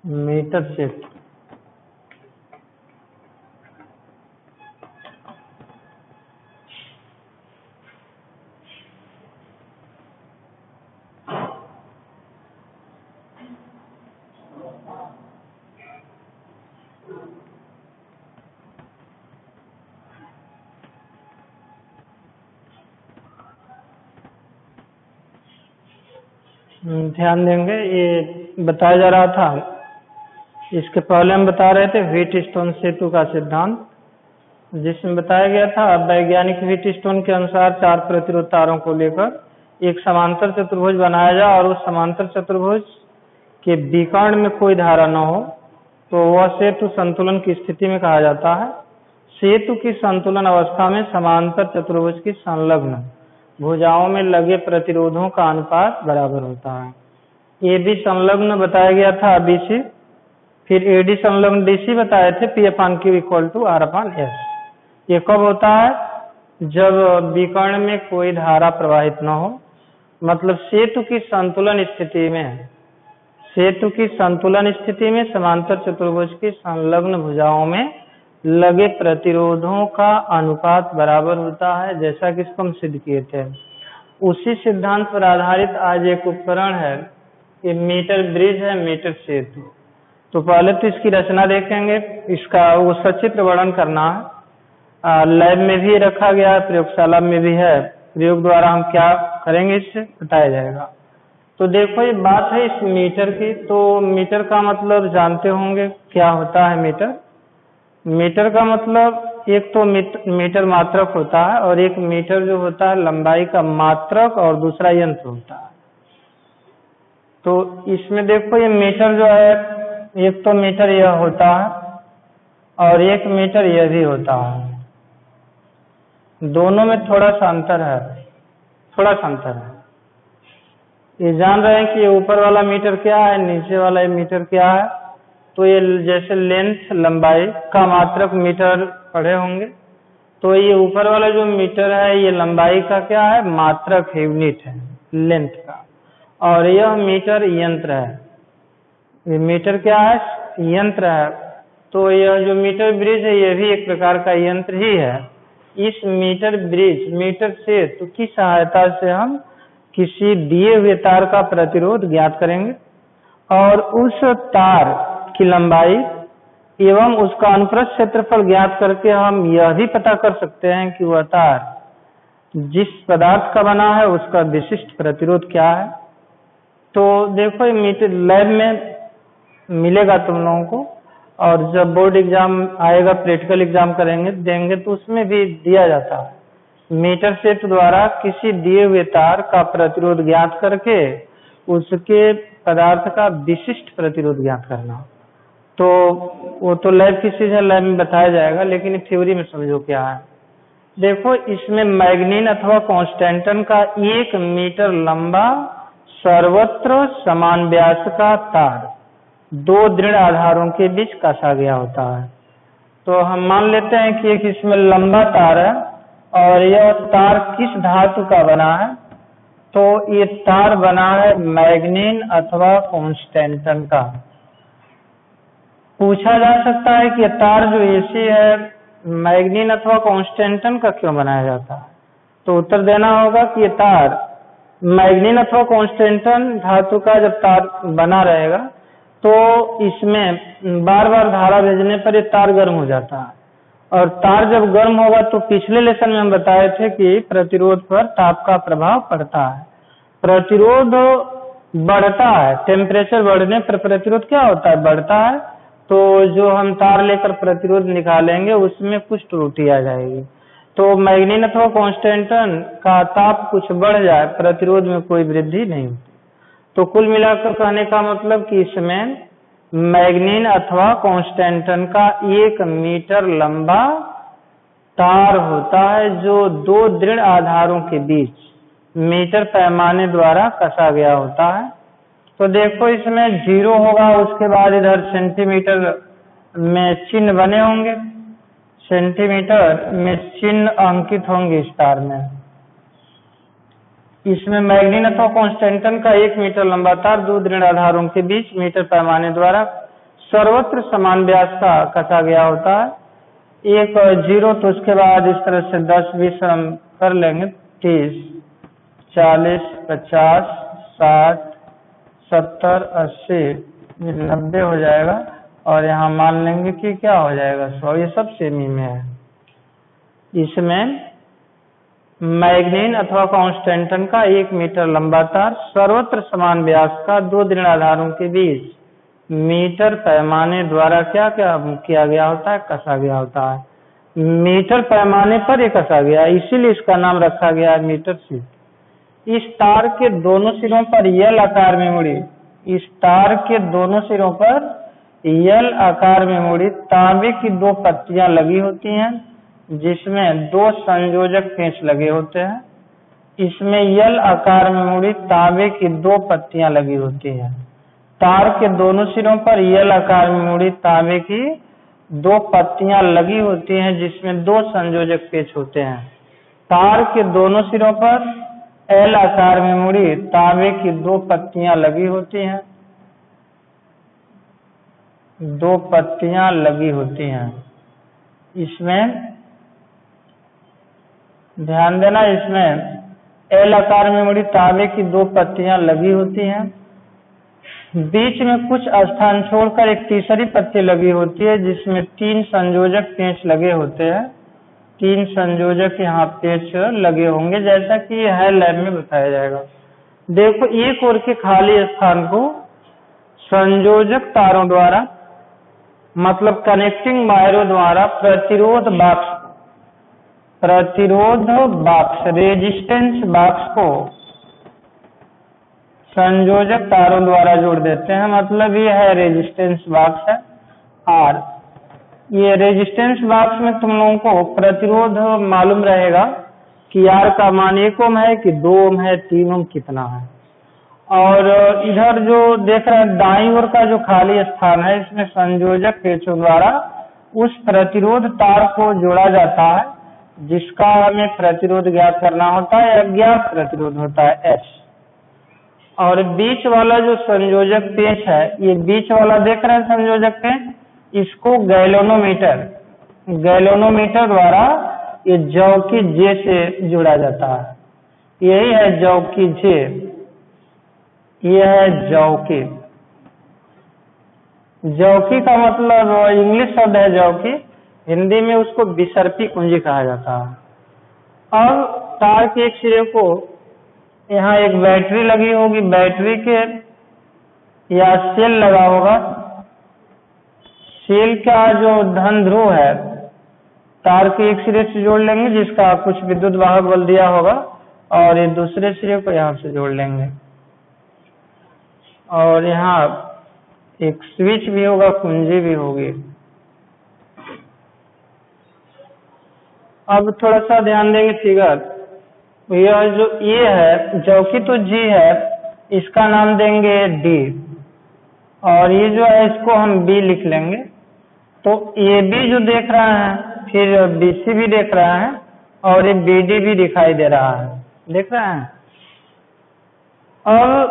Metre सेतु। ध्यान देंगे, ये बताया जा रहा था, इसके पहले हम बता रहे थे व्हीटस्टोन सेतु का सिद्धांत, जिसमें बताया गया था वैज्ञानिक व्हीटस्टोन के अनुसार 4 प्रतिरोध तारों को लेकर एक समांतर चतुर्भुज बनाया जाए और उस समांतर चतुर्भुज के विकर्ण में कोई धारा न हो तो वह सेतु संतुलन की स्थिति में कहा जाता है। सेतु की संतुलन अवस्था में समांतर चतुर्भुज की संलग्न भुजाओं में लगे प्रतिरोधों का अनुपात बराबर होता है। ए बी संलग्न बताया गया था BC, फिर AD संलग्न DC बताए थे P/Q = R/S। ये कब होता है? जब विकर्ण में कोई धारा प्रवाहित न हो, मतलब सेतु की संतुलन स्थिति में समांतर चतुर्भुज की संलग्न भुजाओं में लगे प्रतिरोधों का अनुपात बराबर होता है, जैसा कि इसको हम सिद्ध किए थे। उसी सिद्धांत पर आधारित आज एक उपकरण है, ये मीटर ब्रिज है, मीटर सेतु। तो पहले तो इसकी रचना देखेंगे, इसका वो सचित्र वर्णन करना है। लैब में भी रखा गया है, प्रयोगशाला में भी है। प्रयोग द्वारा हम क्या करेंगे इससे बताया जाएगा। तो देखो, ये बात है इस मीटर की। तो मीटर का मतलब जानते होंगे क्या होता है। मीटर का मतलब एक तो मीटर मात्रक होता है और एक मीटर जो होता है लंबाई का मात्रक और दूसरा यंत्र होता है। तो इसमें देखो, ये मीटर जो है, एक तो मीटर यह होता है और एक मीटर यह भी होता है। दोनों में थोड़ा सा अंतर है। ये जान रहे हैं कि ये ऊपर वाला मीटर क्या है, नीचे वाला मीटर क्या है। तो ये जैसे लेंथ लंबाई का मात्रक मीटर पढ़े होंगे, तो ये ऊपर वाला जो मीटर है ये लंबाई का क्या है, मात्रक है, यूनिट है लेंथ का। और यह मीटर यंत्र है। ये मीटर क्या है, यंत्र है। तो यह जो मीटर ब्रिज है ये भी एक प्रकार का यंत्र ही है। इस मीटर ब्रिज, मीटर सेतु की सहायता से हम किसी दिए हुए तार का प्रतिरोध ज्ञात करेंगे और उस तार की लंबाई एवं उसका अनुप्रस्थ क्षेत्रफल ज्ञात करके हम यह भी पता कर सकते हैं कि वह तार जिस पदार्थ का बना है उसका विशिष्ट प्रतिरोध क्या है। तो देखो, ये मीटर लैब में मिलेगा तुम लोगों को, और जब बोर्ड एग्जाम आएगा, प्रैक्टिकल एग्जाम देंगे तो उसमें भी दिया जाता है। मीटर सेतु द्वारा किसी दिए हुए तार का प्रतिरोध ज्ञात करके उसके पदार्थ का विशिष्ट प्रतिरोध ज्ञात करना। तो वो तो लैब की चीज है, लैब में बताया जाएगा, लेकिन थ्योरी में समझो क्या है। देखो, इसमें मैग्नीन अथवा कांस्टेंटन का 1 मीटर लंबा सर्वत्र समान व्यास का तार 2 दृढ़ आधारों के बीच कसा गया होता है। तो हम मान लेते हैं कि एक इसमें लंबा तार है और यह तार किस धातु का बना है। तो ये तार बना है मैग्नीन अथवा कांस्टेंटन का। पूछा जा सकता है कि तार जो AC है मैग्नीन अथवा कांस्टेंटन का क्यों बनाया जाता है। तो उत्तर देना होगा कि ये तार मैग्नीन अथवा कांस्टेंटन धातु का जब तार बना रहेगा तो इसमें बार बार धारा भेजने पर ये तार गर्म हो जाता है, और तार जब गर्म होगा तो पिछले लेसन में हम बताए थे कि प्रतिरोध पर ताप का प्रभाव पड़ता है। प्रतिरोध बढ़ता है, टेम्परेचर बढ़ने पर प्रतिरोध क्या होता है, बढ़ता है। तो जो हम तार लेकर प्रतिरोध निकालेंगे उसमें कुछ त्रुटि आ जाएगी। तो मैग्नीन अथवा कांस्टेंटन का ताप कुछ बढ़ जाए, प्रतिरोध में कोई वृद्धि नहीं होती। तो कुल मिलाकर कहने का मतलब कि इसमें मैग्नीन अथवा कांस्टेंटन का 1 मीटर लंबा तार होता है जो 2 दृढ़ आधारों के बीच मीटर पैमाने द्वारा कसा गया होता है। तो देखो, इसमें 0 होगा, उसके बाद इधर सेंटीमीटर में चिन्ह बने होंगे, सेंटीमीटर में चिन्ह अंकित होंगे इस तार में। इसमें मैग्नीन अथवा कांस्टेंटन का 1 मीटर लंबा तार 2 दृढ़ आधारों के बीच मीटर पैमाने द्वारा सर्वत्र समान व्यास का कसा गया होता है। एक 0 तो उसके बाद इस तरह से 10 20 हम कर लेंगे, 30 40 50 60 70 80 90 हो जाएगा, और यहाँ मान लेंगे कि क्या हो जाएगा 100। ये सब सेमी में है। इसमें मैग्नीन अथवा कांस्टेंटन का 1 मीटर लंबा तार सर्वत्र समान व्यास का 2 दृढ़ आधारों के बीच मीटर पैमाने द्वारा क्या किया गया होता है, कसा गया होता है। मीटर पैमाने पर ये कसा गया, इसीलिए इसका नाम रखा गया है मीटर शीट। इस तार के दोनों सिरों पर यल आकार में मुड़ी, इस तार के दोनों सिरों पर यल आकार में मुड़ी तांबे की 2 पट्टियां लगी होती हैं, जिसमें 2 संयोजक पेंच लगे होते हैं। इसमें यल आकार में मुड़ी तांबे की 2 पट्टियां लगी होती हैं। तार के दोनों सिरों पर यल आकार में मुड़ी तांबे की 2 पट्टियां लगी होती हैं, जिसमें 2 संयोजक पेंच होते हैं। तार के दोनों सिरों पर एल आकार में मुड़ी तांबे की 2 पट्टियां लगी होती हैं, 2 पट्टियां लगी होती हैं। इसमें ध्यान देना, इसमें एल आकार में मुड़ी तांबे की 2 पट्टियां लगी होती हैं। बीच में कुछ स्थान छोड़कर एक तीसरी पट्टी लगी होती है, जिसमें 3 संयोजक पेंच लगे होते हैं। 3 संयोजक यहाँ पेंच लगे होंगे, जैसा कि है लैब में बताया जाएगा। देखो, एक ओर के खाली स्थान को संयोजक तारों द्वारा, मतलब कनेक्टिंग वायरों द्वारा प्रतिरोध बॉक्स रेजिस्टेंस बॉक्स को संयोजक तारों द्वारा जोड़ देते हैं। मतलब ये है रेजिस्टेंस बॉक्स है। और ये रेजिस्टेंस बॉक्स में तुम लोगों को प्रतिरोध मालूम रहेगा कि R का मान 1 ओम है कि 2 ओम है, 3 ओम कितना है। और इधर जो देख रहे हैं दाईं ओर का जो खाली स्थान है, इसमें संयोजक पेंचों द्वारा उस प्रतिरोध तार को जोड़ा जाता है, जिसका हमें प्रतिरोध ज्ञात करना होता है। अज्ञात प्रतिरोध होता है H। और बीच वाला जो संयोजक पेंच है, ये बीच वाला देख रहे हैं संयोजक पेंच, इसको गैलोनोमीटर द्वारा ये जौ की जे से जोड़ा जाता है। यही है जौ की जे, ये है जौकी। जौकी का मतलब इंग्लिश शब्द है जौकी, हिंदी में उसको बिसर्पी कुंजी कहा जाता है। अब तार के एक सिरे को यहाँ एक बैटरी लगी होगी, बैटरी के या सेल लगा होगा। सेल का जो धन ध्रुव है तार के एक सिरे से जोड़ लेंगे, जिसका कुछ विद्युत वाहक बल दिया होगा, और ये दूसरे सिरे को यहाँ से जोड़ लेंगे। और यहाँ एक स्विच भी होगा, कुंजी भी होगी। अब थोड़ा सा ध्यान देंगे फिगर। यह जो ये है जौकी तो जी है, इसका नाम देंगे डी, और ये जो है इसको हम बी लिख लेंगे। तो ये बी जो देख रहे हैं, फिर बीसी भी देख रहे हैं, और ये बीडी भी दिखाई दे रहा है, देख रहे हैं। और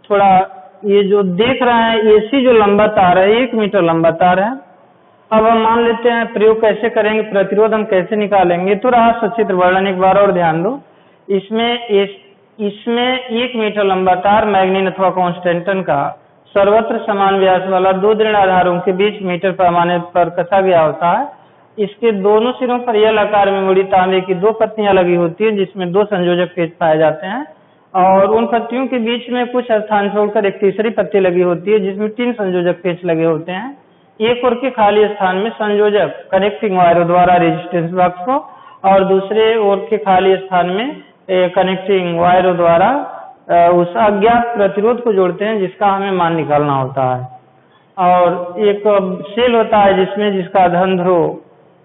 थोड़ा ये जो देख रहे हैं एसी जो लंबा तार है, 1 मीटर लंबा तार है। अब हम मान लेते हैं प्रयोग कैसे करेंगे, प्रतिरोध हम कैसे निकालेंगे। तो रहा सचित्र वर्णन, एक बार और ध्यान दो। इसमें 1 मीटर लंबा तार मैग्नीन अथवा कांस्टेंटन का सर्वत्र समान व्यास वाला 2 दृढ़ आधारों के बीच मीटर पैमाने पर कसा गया होता है। इसके दोनों सिरों पर यल आकार में मुड़ी तांबे की 2 पट्टियां लगी होती है, जिसमें 2 संयोजक पेंच पाए जाते हैं। और उन पट्टियों के बीच में कुछ स्थान छोड़कर एक तीसरी पट्टी लगी होती है, जिसमें 3 संयोजक पेंच लगे होते हैं। एक ओर के खाली स्थान में संयोजक कनेक्टिंग वायरों द्वारा रेजिस्टेंस बॉक्स को, और दूसरे ओर के खाली स्थान में कनेक्टिंग वायरों द्वारा उस अज्ञात प्रतिरोध को जोड़ते हैं, जिसका हमें मान निकालना होता है। और एक सेल होता है जिसका धन ध्रुव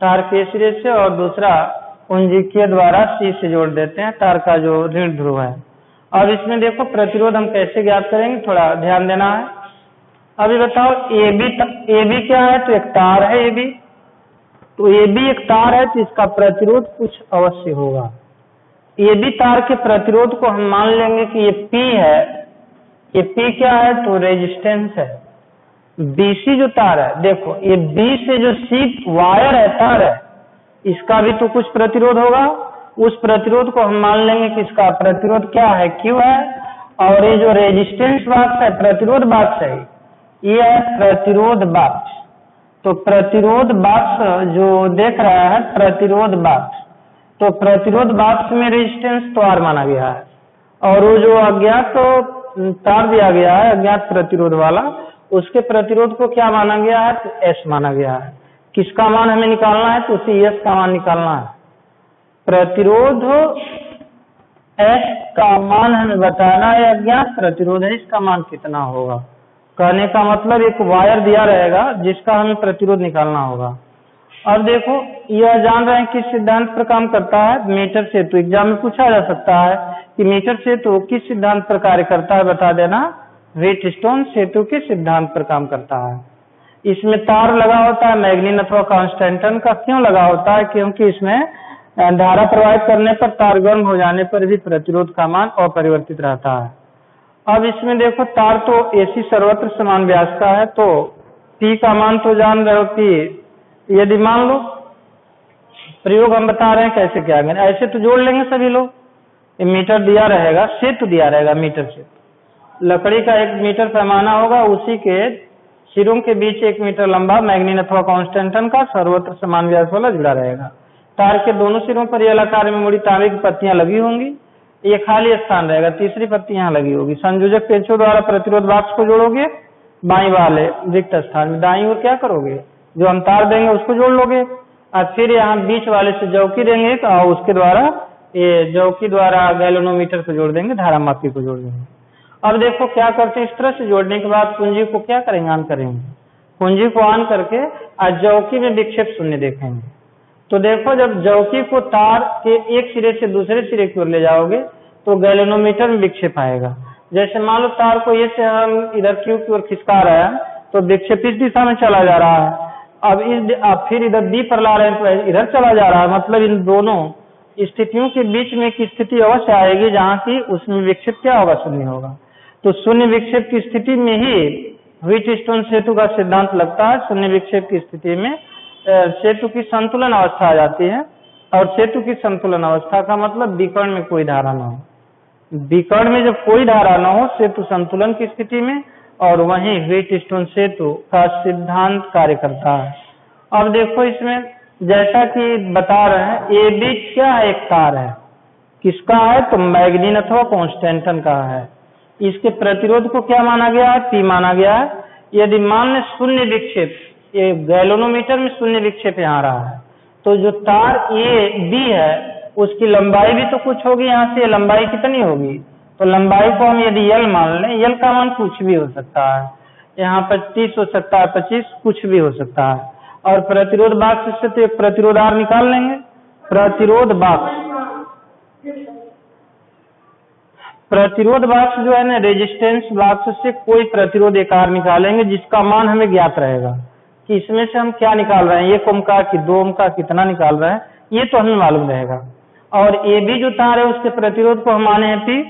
तार के सिरे से और दूसरा कुंजी के द्वारा सी से जोड़ देते हैं, तार का जो ऋण ध्रुव है। अब इसमें देखो प्रतिरोध हम कैसे ज्ञात करेंगे, थोड़ा ध्यान देना है। अभी बताओ ए बी क्या है, तो एक तार है ए बी, तो ए बी एक तार है, तो इसका प्रतिरोध कुछ अवश्य होगा। ए बी तार के प्रतिरोध को हम मान लेंगे कि ये P है। ये P क्या है, तो रेजिस्टेंस है। BC जो तार है, देखो ये B से जो C वायर है, तार है, इसका भी तो कुछ प्रतिरोध होगा। उस प्रतिरोध को हम मान लेंगे कि इसका प्रतिरोध क्या है, Q है। और ये जो रेजिस्टेंस बॉक्स है, प्रतिरोध बॉक्स है, ये है प्रतिरोध बॉक्स। तो प्रतिरोध बॉक्स जो देख रहा है, प्रतिरोध बॉक्स, तो प्रतिरोध बॉक्स में रेजिस्टेंस तो R माना गया है, और वो जो अज्ञात तार दिया गया है, अज्ञात प्रतिरोध वाला, उसके प्रतिरोध को क्या माना गया है, तो S माना गया है। किसका मान हमें निकालना है, तो CS का मान निकालना है। प्रतिरोध S का मान हमें बताना है, अज्ञात प्रतिरोध है, इसका मान कितना होगा। कहने का मतलब एक वायर दिया रहेगा जिसका हमें प्रतिरोध निकालना होगा। और देखो, यह जान रहे हैं किस सिद्धांत पर काम करता है, मीटर सेतु। एग्जाम में पूछा जा सकता है कि मीटर सेतु किस सिद्धांत पर कार्य करता है, बता देना। व्हीटस्टोन सेतु के सिद्धांत पर काम करता है। इसमें तार लगा होता है मैग्नीन अथवा कांस्टेंटन का। क्यों लगा होता है, क्योंकि इसमें धारा प्रवाहित करने पर, तार गर्म हो जाने पर भी प्रतिरोध का मान अपरिवर्तित रहता है। अब इसमें देखो, तार तो AC सर्वत्र समान व्यास का है, तो P का मान तो जान रहे हो कि यदि मान लो, प्रयोग हम बता रहे हैं कैसे क्या करें, ऐसे तो जोड़ लेंगे सभी लोग। ये मीटर दिया रहेगा, सेतु दिया रहेगा, मीटर से लकड़ी का 1 मीटर पैमाना होगा, उसी के सिरों के बीच 1 मीटर लंबा मैग्नीन अथवा कांस्टेंटन का सर्वत्र समान व्यास वाला जुड़ा रहेगा। तार के दोनों सिरों पर ये आकार में मुड़ी तांबे की पत्तियां लगी होंगी, ये खाली स्थान रहेगा, तीसरी पत्ती यहाँ लगी होगी। संयोजक पेंचों द्वारा प्रतिरोध बॉक्स को जोड़ोगे बाईं वाले रिक्त स्थान में, दाईं ओर क्या करोगे, जो हम तार देंगे उसको जोड़ लोगे, और फिर यहाँ बीच वाले से जौकी देंगे और उसके द्वारा, ये जौकी द्वारा गैल्वेनोमीटर को जोड़ देंगे, धारा मापी को जोड़ देंगे। अब देखो क्या करते हैं, इस तरह से जोड़ने के बाद कुंजी को क्या करेंगे, ऑन करेंगे। कुंजी को ऑन करके आज जौकी में विक्षेप शून्य देखेंगे। तो देखो, जब जौकी को तार के एक सिरे से दूसरे सिरे की ओर ले जाओगे तो गैल्वेनोमीटर में विक्षेप आएगा। जैसे मान लो तार को ये से हम इधर Q की ओर खिसका रहे हैं, तो विक्षेप इस दिशा में चला जा रहा है। अब फिर इधर B पर ला रहे हैं तो इधर चला जा रहा है। मतलब इन दोनों स्थितियों के बीच में एक स्थिति अवश्य आएगी जहाँ की उसमें विक्षेप क्या होगा, शून्य होगा। तो शून्य विक्षेप की स्थिति में ही व्हीटस्टोन सेतु का सिद्धांत लगता है। शून्य विक्षेप की स्थिति में सेतु की संतुलन अवस्था आ जाती है, और सेतु की संतुलन अवस्था का मतलब विकर्ण में कोई धारा न हो। विकर्ण में जब कोई धारा न हो, सेतु संतुलन की स्थिति में, और वहीं व्हीटस्टोन सेतु का सिद्धांत कार्य करता है। अब देखो, इसमें जैसा कि बता रहे हैं, AB क्या है, एक तार है, किसका है, तो मैग्नीन अथवा कांस्टेंटन का है। इसके प्रतिरोध को क्या माना गया है, P माना गया है। यदि मान लें शून्य विक्षेप, ये गैल्वेनोमीटर में शून्य विक्षेप यहाँ रहा है, तो जो तार AB है उसकी लंबाई भी तो कुछ होगी, यहाँ से लंबाई कितनी होगी, तो लंबाई को हम यदि L मान लें, L का मान कुछ भी हो सकता है, यहाँ 25 हो सकता है, 25 कुछ भी हो सकता है। और प्रतिरोध बॉक्स से तो एक प्रतिरोध R निकाल लेंगे। प्रतिरोध बॉक्स जो है ना, रेजिस्टेंस बॉक्स से कोई प्रतिरोध एक R निकालेंगे जिसका मान हमें ज्ञात रहेगा कि इसमें से हम क्या निकाल रहे हैं, 1 ओम का कि 2 ओम का कितना निकाल रहे हैं, ये तो हमें मालूम रहेगा। और AB जो तार है उसके प्रतिरोध को हम माने हैं P,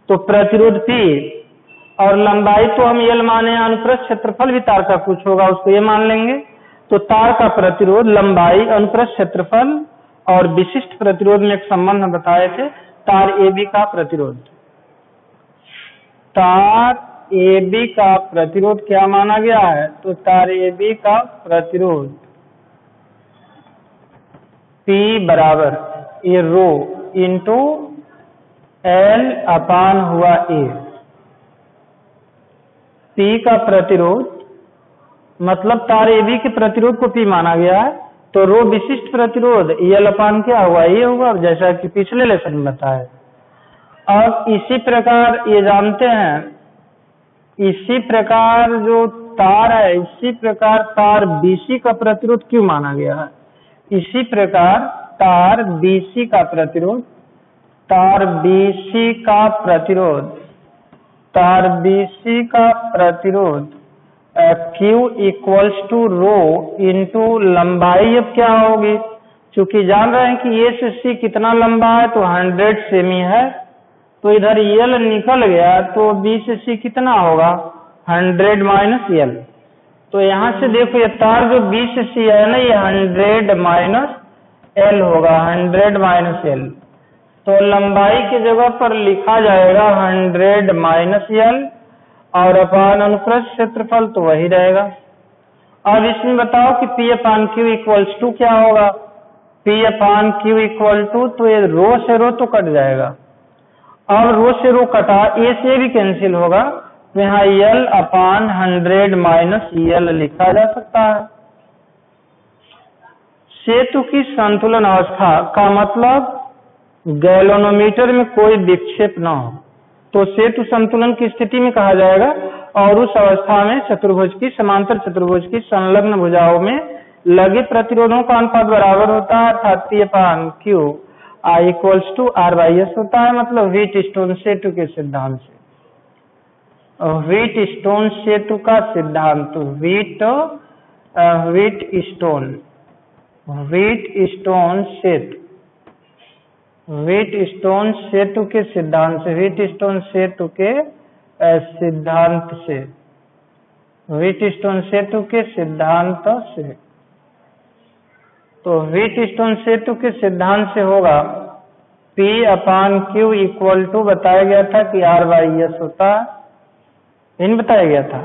तो प्रतिरोध P, और लंबाई तो हम L माने हैं, अनुप्रस्थ क्षेत्रफल भी तार का कुछ होगा, उसको ये मान लेंगे। तो तार का प्रतिरोध, लंबाई, अनुप्रस्थ क्षेत्रफल और विशिष्ट प्रतिरोध में एक संबंध हम बताए थे, तार AB का प्रतिरोध। तार AB का प्रतिरोध क्या माना गया है, तो तार AB का प्रतिरोध P बराबर ये रो इंटू L अपान हुआ A। P का प्रतिरोध मतलब तार AB के प्रतिरोध को P माना गया है, तो रो विशिष्ट प्रतिरोध L अपान क्या हुआ, ये होगा, जैसा कि पिछले लेसन में बताया। अब इसी प्रकार ये जानते हैं, इसी प्रकार जो तार है, इसी प्रकार तार BC का प्रतिरोध क्यों माना गया है, इसी प्रकार तार BC का प्रतिरोध, तार BC का प्रतिरोध, तार BC का प्रतिरोध Q equals to rho into लंबाई। अब क्या होगी, चूंकि जान रहे हैं कि A से C कितना लंबा है, तो 100 सेमी है, तो इधर L निकल गया, तो B से C कितना होगा, 100 माइनस L। तो यहाँ से देखो ये तार जो बी से सी है ना, ये 100 माइनस एल होगा, 100 माइनस एल। तो लंबाई की जगह पर लिखा जाएगा 100 माइनस एल और अपान अनुप्रस्थ क्षेत्रफल तो वही रहेगा। अब इसमें बताओ कि P upon Q equals to क्या होगा। P upon Q equal to, तो ये रो से रो तो कट जाएगा। अब रो से रो कटा, ए से भी कैंसिल होगा, तो यहाँ L अपान 100 माइनस L लिखा जा सकता है। सेतु की संतुलन अवस्था का मतलब गैल्वेनोमीटर में कोई विक्षेप न हो, तो सेतु संतुलन की स्थिति में कहा जाएगा। और उस अवस्था में चतुर्भुज की, समांतर चतुर्भुज की संलग्न भुजाओं में लगे प्रतिरोधों का अनुपात बराबर होता है, अर्थात P upon Q I equals to R/S होता है। मतलब व्हीटस्टोन सेतु के सिद्धांत से, व्हीटस्टोन सेतु का सिद्धांत, व्हीटस्टोन सेतु के सिद्धांत से, व्हीटस्टोन सेतु के सिद्धांत से, व्हीटस्टोन सेतु के सिद्धांत से। तो व्हीटस्टोन सेतु के सिद्धांत से होगा P upon Q equal to, बताया गया था कि R/S होता है, इन बताया गया था।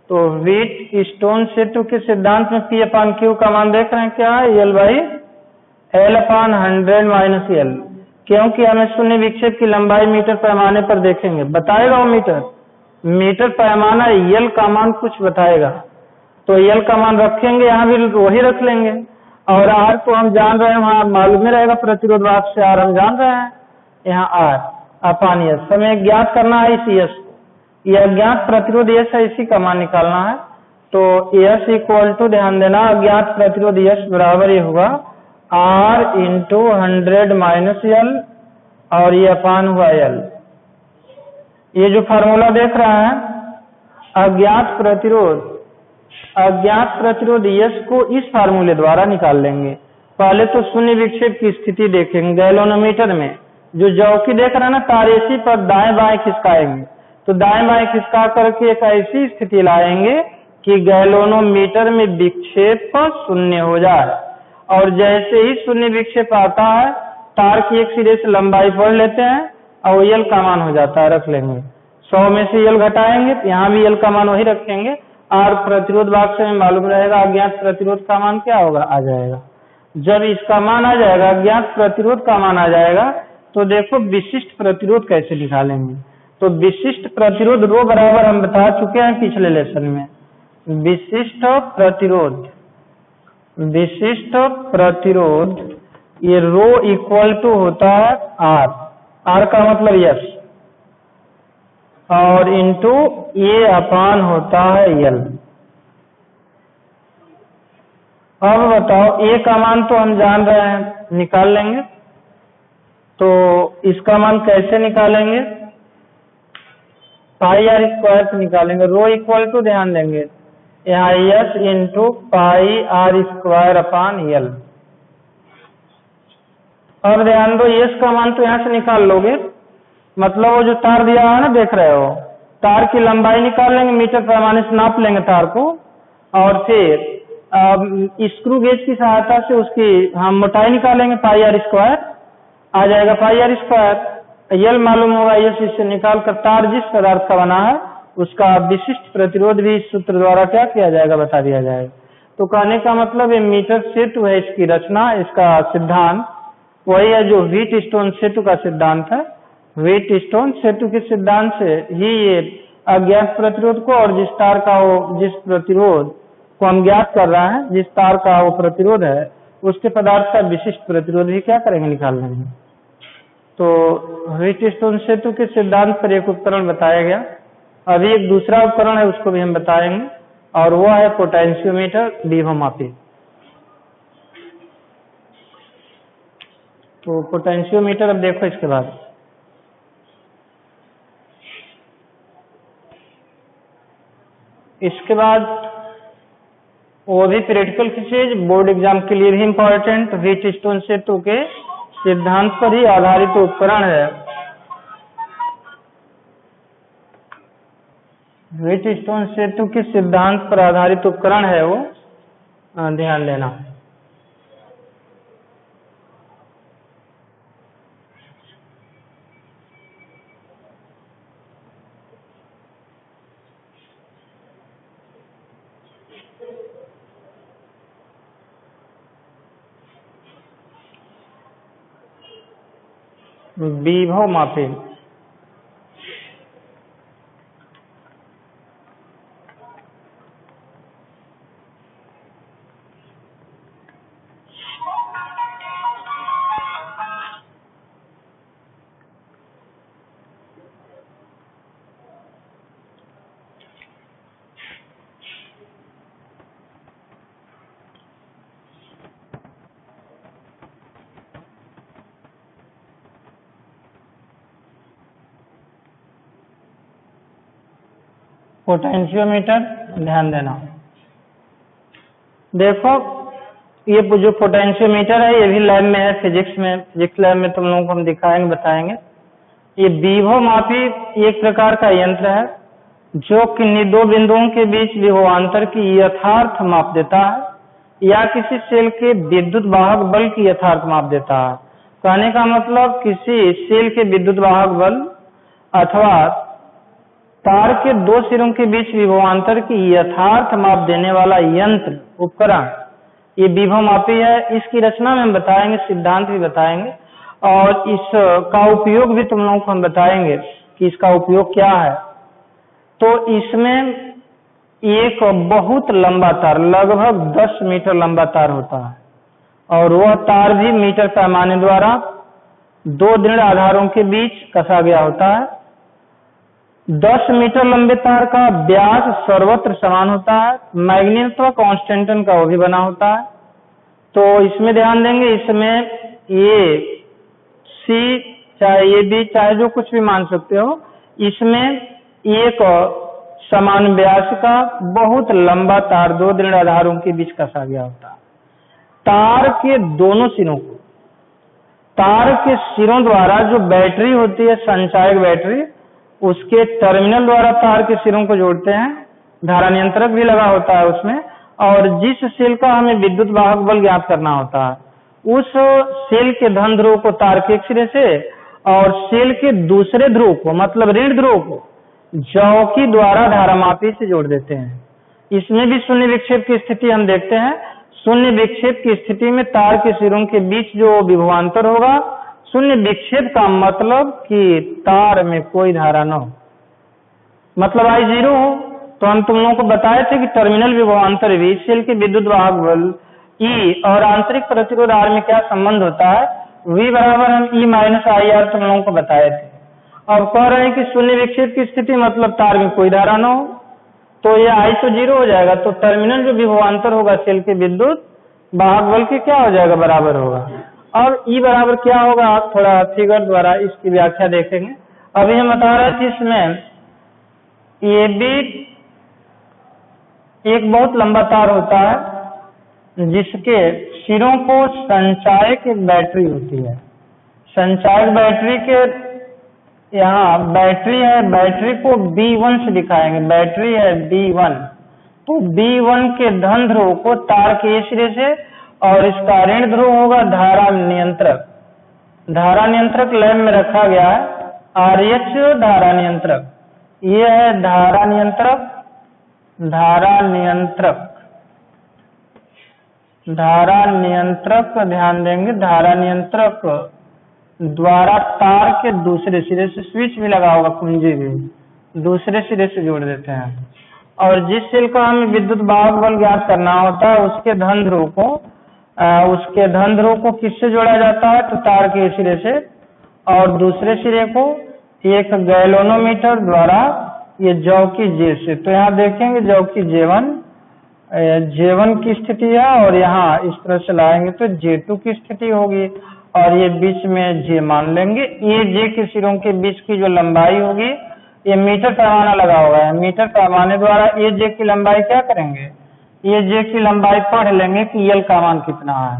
तो व्हीटस्टोन सेतु के सिद्धांत में P अपान Q का मान देख रहे हैं क्या है, L अपान 100 माइनस L, क्योंकि हमें शून्य विक्षेप की लंबाई मीटर पैमाने पर देखेंगे, बताएगा वो मीटर पैमाना L का मान कुछ बताएगा, तो L का मान रखेंगे, यहाँ भी वही रख लेंगे। और R को हम जान रहे हैं, वहाँ मालूम ही रहेगा, प्रतिरोध वाहक से R हम जान रहे हैं, यहाँ R अपान S हमें ज्ञात करना है इस S को, यह अज्ञात प्रतिरोध S है, इसी का मान निकालना है। तो S इक्वल टू, ध्यान देना, अज्ञात प्रतिरोध S बराबर ये हुआ R इंटू 100 माइनस L और ये अपान हुआ L। ये जो फार्मूला देख रहा है, अज्ञात प्रतिरोध S को इस फार्मूले द्वारा निकाल लेंगे। पहले तो शून्य विक्षेप की स्थिति देखेंगे गैल्वेनोमीटर में, जो जौकी देख रहे हैं ना, तारेसी पर दाएं बाएं खिसकाएंगे, तो दाएं बाएं खिसका करके एक ऐसी स्थिति लाएंगे कि गैल्वेनोमीटर में विक्षेप शून्य हो जाए। और जैसे ही शून्य विक्षेप आता है, तार की एक सिरे से लंबाई पढ़ लेते हैं और L का मान हो जाता है, रख लेंगे। 100 में से L घटाएंगे तो यहाँ भी L का मान वही रखेंगे। R प्रतिरोध वाहक से हमें मालूम रहेगा, अज्ञात प्रतिरोध का मान क्या होगा, आ जाएगा। जब इसका मान आ जाएगा, अज्ञात प्रतिरोध का मान आ जाएगा, तो देखो विशिष्ट प्रतिरोध कैसे निकालेंगे। तो विशिष्ट प्रतिरोध रो बराबर हम बता चुके हैं पिछले लेसन में। विशिष्ट प्रतिरोध ये रो इक्वल टू होता है R का मतलब यस, और इंटू ये अपान होता है L। अब बताओ, A का मान तो हम जान रहे हैं, निकाल लेंगे। तो इसका मान कैसे निकालेंगे, पाई R स्क्वायर से निकालेंगे। रो इक्वल टू, ध्यान देंगे, यहाँ S into pi R square upon L। अब ध्यान दो, S का मान तो यहाँ से निकाल लोगे, मतलब वो जो तार दिया है ना, देख रहे हो, तार की लंबाई निकाल लेंगे, मीटर पैमाने से नाप लेंगे तार को, और फिर स्क्रू गेज की सहायता से उसकी हम मोटाई निकालेंगे, पाई R स्क्वायर आ जाएगा, पाई R स्क्वायर। L मालूम होगा, S इससे निकाल कर तार जिस पदार्थ का बना है उसका विशिष्ट प्रतिरोध भी इस सूत्र द्वारा क्या किया जाएगा, बता दिया जाएगा। तो कहने का मतलब ये मीटर सेतु है, इसकी रचना, इसका सिद्धांत वही है जो व्हीटस्टोन सेतु का सिद्धांत है। व्हीटस्टोन सेतु के सिद्धांत से ही ये अज्ञात प्रतिरोध को, और जिस तार का वो, जिस प्रतिरोध को हम ज्ञात कर रहे हैं, जिस तार का वो प्रतिरोध है, उसके पदार्थ का विशिष्ट प्रतिरोध भी क्या करेंगे, निकाल लेंगे। तो व्हीटस्टोन सेतु के सिद्धांत पर एक उपकरण बताया गया। अभी एक दूसरा उपकरण है, उसको भी हम बताएंगे, और वो है पोटेंशियोमीटर, विभव मापी। तो पोटेंशियोमीटर, अब देखो इसके बाद वो भी प्रैक्टिकल की चीज, बोर्ड एग्जाम के लिए भी इम्पोर्टेंट, व्हीटस्टोन सेतु के सिद्धांत पर ही आधारित उपकरण है। व्हीटस्टोन सेतु किस सिद्धांत पर आधारित उपकरण है वो ध्यान देना। विभव मापी। पोटेंशियोमीटर ध्यान देना। देखो ये जो पोटेंशियोमीटर है ये भी लैब में है, फिजिक्स लैब में तुम लोगों को हम दिखाएंगे बताएंगे। ये विभव मापी एक प्रकार का यंत्र है जो किन्हीं दो बिंदुओं के बीच विभवांतर की यथार्थ माप देता है या किसी सेल के विद्युत वाहक बल की यथार्थ माप देता है। कहने का मतलब किसी सेल के विद्युत वाहक बल अथवा तार के दो सिरों के बीच विभवांतर की यथार्थ माप देने वाला यंत्र उपकरण ये विभव मापी है। इसकी रचना में हम बताएंगे, सिद्धांत भी बताएंगे और इसका उपयोग भी तुम लोगों को हम बताएंगे कि इसका उपयोग क्या है। तो इसमें एक बहुत लंबा तार लगभग 10 मीटर लंबा तार होता है और वह तार भी मीटर पैमाने द्वारा दो दृढ़ आधारों के बीच कसा गया होता है। 10 मीटर लंबे तार का व्यास सर्वत्र समान होता है। मैग्नेटो कांस्टेंट का वो भी बना होता है। तो इसमें ध्यान देंगे, इसमें ये सी चाहे ये बी चाहे जो कुछ भी मान सकते हो, इसमें एक समान व्यास का बहुत लंबा तार दो दृढ़ आधारों के बीच कसा गया होता है। तार के दोनों सिरों को, तार के सिरों द्वारा जो बैटरी होती है संचायक बैटरी, उसके टर्मिनल द्वारा तार के सिरों को जोड़ते हैं। धारा नियंत्रक भी लगा होता है उसमें और जिस सेल का हमें विद्युत वाहक बल ज्ञात करना होता है उस सेल के धन ध्रुव को तार के एक सिरे से और सेल के दूसरे ध्रुव को मतलब ऋण ध्रुव को जौकी द्वारा धारामापी से जोड़ देते हैं। इसमें भी शून्य विक्षेप की स्थिति हम देखते हैं। शून्य विक्षेप की स्थिति में तार के सिरों के बीच जो विभवांतर होगा, शून्य विक्षेप का मतलब कि तार में कोई धारा न हो, मतलब I0 हो। तो हम तुम लोगों को बताए थे कि टर्मिनल विभवांतर भी सेल के विद्युत वाहक बल E और आंतरिक प्रतिरोध R में क्या संबंध होता है, V बराबर हम E माइनस IR तुम लोगों को बताए थे। अब कह रहे हैं कि शून्य विक्षेप की स्थिति मतलब तार में कोई धारा न हो, तो ये I तो 0 हो जाएगा। तो टर्मिनल जो विभवांतर होगा सेल के विद्युत वाहक बल के क्या हो जाएगा, बराबर होगा। और E बराबर क्या होगा, आप थोड़ा फिगर द्वारा इसकी व्याख्या देखेंगे। अभी हम बता रहे थे इसमें ये भी एक बहुत लंबा तार होता है जिसके सिरों को संचायक एक बैटरी होती है। संचायक बैटरी के यहाँ बैटरी है, बैटरी को B1 से दिखाएंगे, बैटरी है B1। तो B1 के धन ध्रुव को तार के एक सिरे से और इसका ऋण ध्रुव होगा धारा नियंत्रक। धारा नियंत्रक लैब में रखा गया है, RH धारा नियंत्रक। ये है धारा नियंत्रक, धारा नियंत्रक, धारा नियंत्रक ध्यान देंगे। धारा नियंत्रक द्वारा तार के दूसरे सिरे से स्विच भी लगा होगा, कुंजी भी दूसरे सिरे से जोड़ देते हैं। और जिस सेल का हमें विद्युत वाहक बल ज्ञात करना होता है उसके धन ध्रुव को किससे जोड़ा जाता है, तो तार के सिरे से, और दूसरे सिरे को एक गैल्वेनोमीटर द्वारा ये जौकी J से। तो यहाँ देखेंगे जौकी J1 की स्थिति है और यहाँ इस तरह से लाएंगे तो J2 की स्थिति होगी और ये बीच में J मान लेंगे। ये J के सिरों के बीच की जो लंबाई होगी, ये मीटर पैमाना लगा हुआ है, मीटर पैमाने द्वारा ये J की लंबाई क्या करेंगे, ये J की लंबाई पढ़ लेंगे कि L का मान कितना है।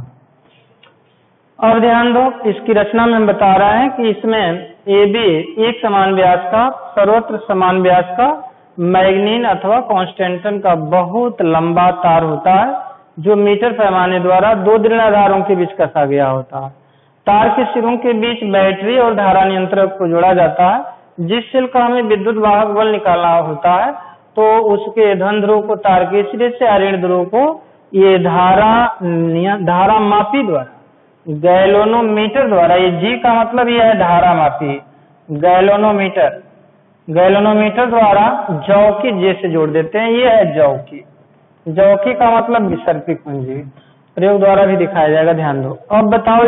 अब ध्यान दो, इसकी रचना में हम बता रहे हैं कि इसमें AB एक समान व्यास का, सर्वत्र समान व्यास का मैग्नीन अथवा कॉन्स्टेंटन का बहुत लंबा तार होता है जो मीटर पैमाने द्वारा दो दृढ़ाधारों के बीच कसा गया होता है। तार के सिरों के बीच बैटरी और धारा नियंत्रक को जोड़ा जाता है। जिस सेल का हमें विद्युत वाहक बल निकालना होता है तो उसके धन ध्रुव को तार के सिरे से ऋण ध्रुव को ये धारा मापी द्वारा गैलोनोमीटर द्वारा, ये जी का मतलब ये है धारा मापी, गैलोनोमीटर द्वारा जौकी जे से जोड़ देते हैं। ये है जौकी का मतलब विसर्पी कुंजी, प्रयोग द्वारा भी दिखाया जाएगा, ध्यान दो। अब बताओ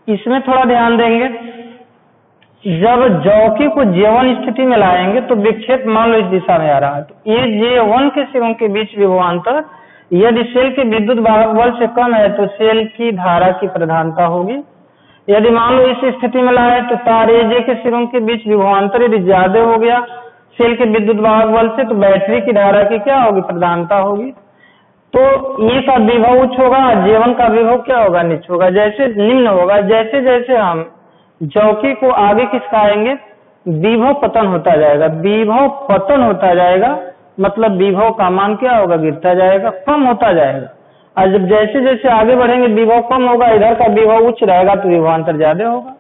इसमें थोड़ा ध्यान देंगे। जब जौकी को J1 स्थिति में लाएंगे तो विक्षेप मान लो इस दिशा में आ रहा है, तो ये J1 के सिरों के बीच विभवांतर यदि सेल के विद्युत वाहक बल से कम है तो सेल की धारा की प्रधानता होगी। यदि मान लो इस स्थिति में लाए तो तार AJ के सिरों के बीच विभवांतर यदि ज्यादा हो गया सेल के विद्युत वाहक बल से तो बैटरी की धारा की क्या होगी, प्रधानता होगी। तो ये का विभव उच्च होगा, J1 का विभव क्या होगा, निम्न होगा, जैसे निम्न होगा। जैसे जैसे हम जौकी को आगे खिसकाएंगे विभव पतन होता जाएगा, मतलब विभव का मान क्या होगा, गिरता जाएगा, कम होता जाएगा। और जब जैसे जैसे आगे बढ़ेंगे विभव कम होगा, इधर का विभव उच्च रहेगा तो विभवांतर ज्यादा होगा।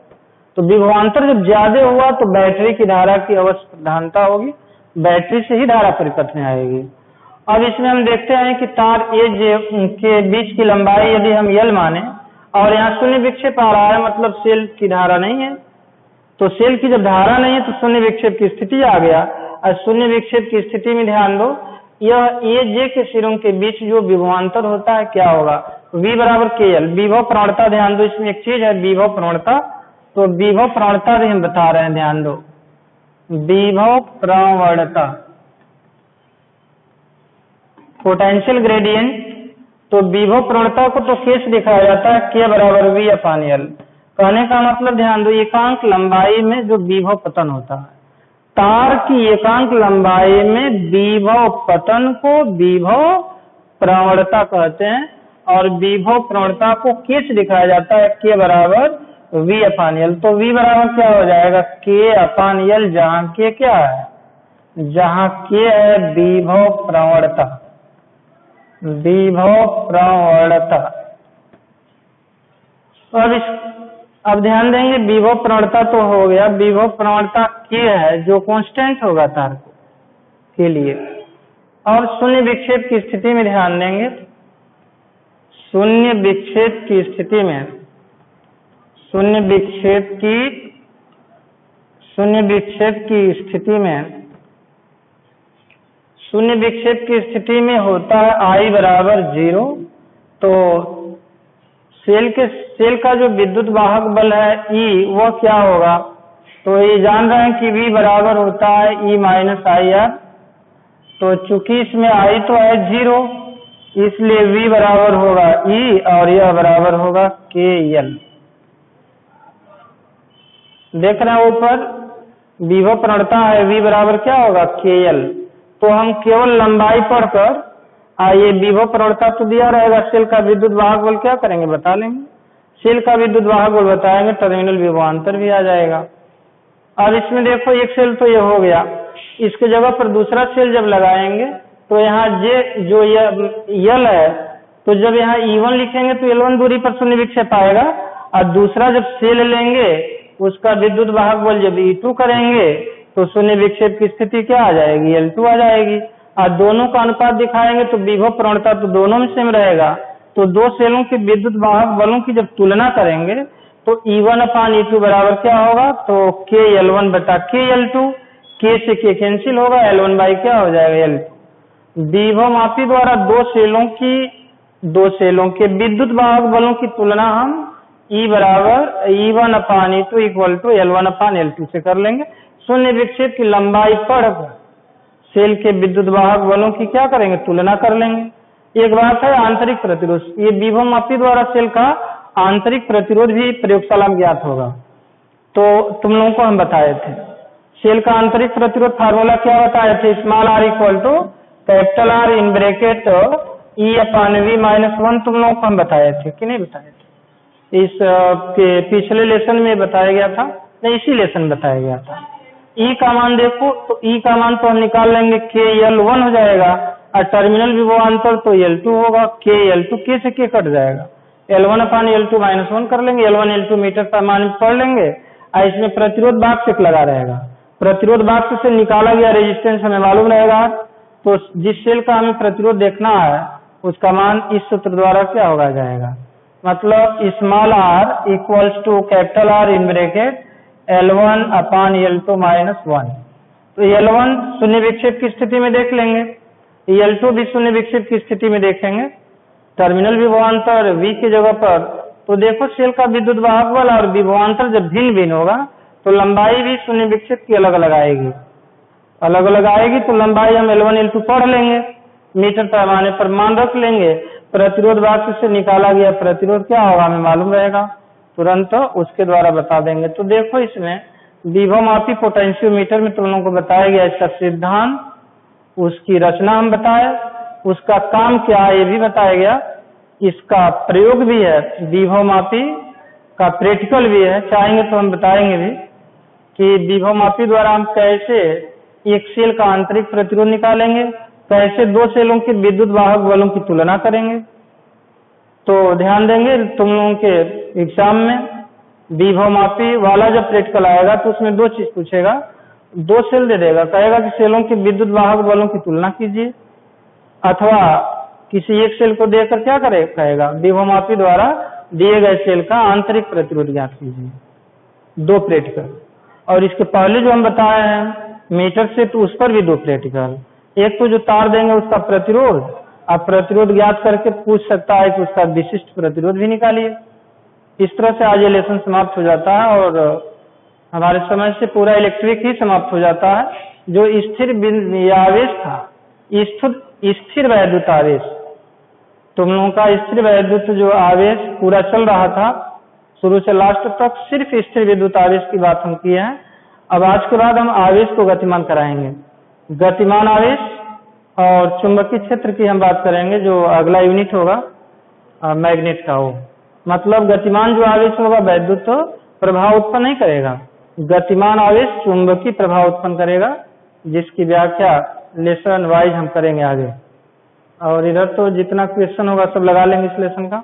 तो विभवांतर जब ज्यादा हुआ तो बैटरी की धारा की अवश्य प्रधानता होगी, बैटरी से ही धारा परिपथ में आएगी। अब इसमें हम देखते हैं कि तार AJ के बीच की लंबाई यदि हम L माने और यहाँ शून्य विक्षेप आ रहा है, मतलब सेल की धारा नहीं है, तो सेल की जब धारा नहीं है तो शून्य विक्षेप की स्थिति आ गया। और शून्य विक्षेप की स्थिति में ध्यान दो, यह AJ के सिरों के बीच जो विभवांतर होता है क्या होगा, V बराबर KL, विभव प्रवणता। ध्यान दो, इसमें एक चीज है विभव प्रवणता, तो विभव प्रवणता भी हम बता रहे हैं, ध्यान दो, विभव प्रवणता, पोटेंशियल ग्रेडियंट। तो विभव प्रवणता को तो K से दिखाया जाता है, K बराबर V/L। कहने का मतलब ध्यान दो, एकांक लंबाई में जो विभव पतन होता है, तार की एकांक लंबाई में विभव पतन को विभव प्रवणता कहते हैं और विभव प्रवणता को K से दिखाया जाता है, K बराबर V/L। तो V बराबर क्या हो जाएगा, K/L, जहाँ K क्या है, जहाँ K है विभव प्रवणता, अब ध्यान देंगे विभव प्रवणता तो हो गया, विभव प्रवणता K है जो कांस्टेंट होगा तार के लिए। और शून्य विक्षेप की स्थिति में ध्यान देंगे, शून्य विक्षेप की स्थिति में होता है I बराबर 0। तो सेल का जो विद्युत वाहक बल है E वह क्या होगा, तो ये जान रहे हैं कि V बराबर होता है E-IR। तो चूंकि इसमें I तो है 0, इसलिए V बराबर होगा E और यह बराबर होगा KL। देख रहे हैं ऊपर विभव प्रवणता है, V बराबर क्या होगा, KL। तो हम केवल लंबाई पढ़कर ये विभव प्रवणता तो दिया रहेगा, सेल का विद्युत वाहक बल क्या करेंगे, बता लेंगे। सेल का विद्युत वाहक बल बताएंगे, टर्मिनल विभवांतर भी आ जाएगा। अब इसमें देखो एक सेल तो ये हो गया, इसके जगह पर दूसरा सेल जब लगाएंगे तो यहाँ जो L है, तो जब यहाँ E1 लिखेंगे तो L1 दूरी पर शून्य विक्षेप आएगा, और दूसरा जब सेल लेंगे उसका विद्युत वाहक बल जब E2 करेंगे तो शून्य विक्षेप की स्थिति क्या आ जाएगी, L2 आ जाएगी। और दोनों का अनुपात दिखाएंगे तो विभव प्रवणता तो दोनों में सेम रहेगा। तो दो सेलों के विद्युत वाहक बलों की जब तुलना करेंगे तो E1/E2 बराबर क्या होगा, तो KL1/KL2, K से K कैंसिल होगा, L1 क्या हो जाएगा, L2। विभव मापी द्वारा दो सेलों के विद्युत वाहक बलों की तुलना हम E बराबर E1/E2 इक्वल टू L1/L2 से कर लेंगे। शून्य विक्षेप की लंबाई पढ़कर सेल के विद्युत वाहक बलों की क्या करेंगे, तुलना कर लेंगे। एक बात है आंतरिक प्रतिरोध, ये विभव मापी द्वारा सेल का आंतरिक प्रतिरोध भी प्रयोगशाला में ज्ञात होगा। तो तुम लोगों को हम बताए थे सेल का आंतरिक प्रतिरोध फार्मूला क्या बताए थे, small r equal to capital R in bracket E/V-1 तुम लोगों को हम बताए थे कि नहीं बताए थे, इस के पिछले लेसन में बताया गया था, नहीं इसी लेसन में बताया गया था। ई का मान देखो तो ई का मान तो हम निकाल लेंगे KL1 हो जाएगा, और टर्मिनल विभवांतर तो L2 होगा। KL2 K से K कट जाएगा, L1/L2 -1 कर लेंगे, L1 L2 मीटर पैमाने पढ़ लेंगे। और इसमें प्रतिरोध बाक्स एक लगा रहेगा, प्रतिरोध बाक्स से निकाला गया रेजिस्टेंस हमें मालूम रहेगा। तो जिस सेल का हमें प्रतिरोध देखना है उसका मान इस सूत्र द्वारा क्या होगा जाएगा, मतलब small r equals to capital R in bracket L1/L2 -1। तो L1 शून्य विक्षेप की स्थिति में देख लेंगे, L2 भी शून्य विक्षेप की स्थिति में देखेंगे। टर्मिनल विभवांतर V की जगह पर तो देखो सेल का विद्युत वाहक बल और विभवांतर जब भिन्न भिन्न होगा तो लंबाई भी शून्य विक्षेप की अलग अलग आएगी, अलग अलग आएगी। तो लंबाई हम L1 L2 पढ़ लेंगे, मीटर पैमाने पर मान रख लेंगे। प्रतिरोध बाक्स से निकाला गया प्रतिरोध क्या होगा हमें मालूम रहेगा, तुरंत उसके द्वारा बता देंगे। तो देखो इसमें विभवमापी पोटेंशियोमीटर में तुम लोगों को बताया गया इसका सिद्धांत, उसकी रचना हम बताए, उसका काम क्या है ये भी बताया गया, इसका प्रयोग भी है, विभवमापी का प्रैक्टिकल भी है। चाहेंगे तो हम बताएंगे भी कि विभवमापी द्वारा हम कैसे एक सेल का आंतरिक प्रतिरोध निकालेंगे, कैसे दो सेलों के विद्युत वाहक बलों की तुलना करेंगे। तो ध्यान देंगे तुम लोगों के एग्जाम में विभवमापी वाला जब प्रैक्टिकल आएगा तो उसमें दो चीज पूछेगा, दो सेल दे देगा, कहेगा कि सेलों के विद्युत वाहक बलों की तुलना कीजिए, अथवा किसी एक सेल को देकर क्या करे कहेगा विभवमापी द्वारा दिए गए सेल का आंतरिक प्रतिरोध ज्ञात कीजिए। दो प्रैक्टिकल, और इसके पहले जो हम बताए हैं मीटर से तो उस पर भी दो प्रैक्टिकल। एक तो जो तार देंगे उसका प्रतिरोध, आप प्रतिरोध ज्ञात करके पूछ सकता है कि उसका विशिष्ट प्रतिरोध भी निकालिए। इस तरह से आज ये लेसन समाप्त हो जाता है और हमारे समझ से पूरा इलेक्ट्रिक ही समाप्त हो जाता है। जो स्थिर आवेश था, स्थिर वैद्युत आवेश, तुम लोगों का स्थिर वैद्युत जो आवेश पूरा चल रहा था शुरू से लास्ट तक, सिर्फ स्थिर विद्युत आवेश की बात हम किए हैं। अब आज के बाद हम आवेश को गतिमान कराएंगे, गतिमान आवेश और चुंबकीय क्षेत्र की हम बात करेंगे। जो अगला यूनिट होगा मैग्नेट का हो, मतलब गतिमान जो आवेश होगा वैद्युत तो प्रभाव उत्पन्न नहीं करेगा, गतिमान आवेश चुंबकीय प्रभाव उत्पन्न करेगा, जिसकी व्याख्या लेसन वाइज हम करेंगे आगे। और इधर तो जितना क्वेश्चन होगा सब लगा लेंगे इस लेसन का।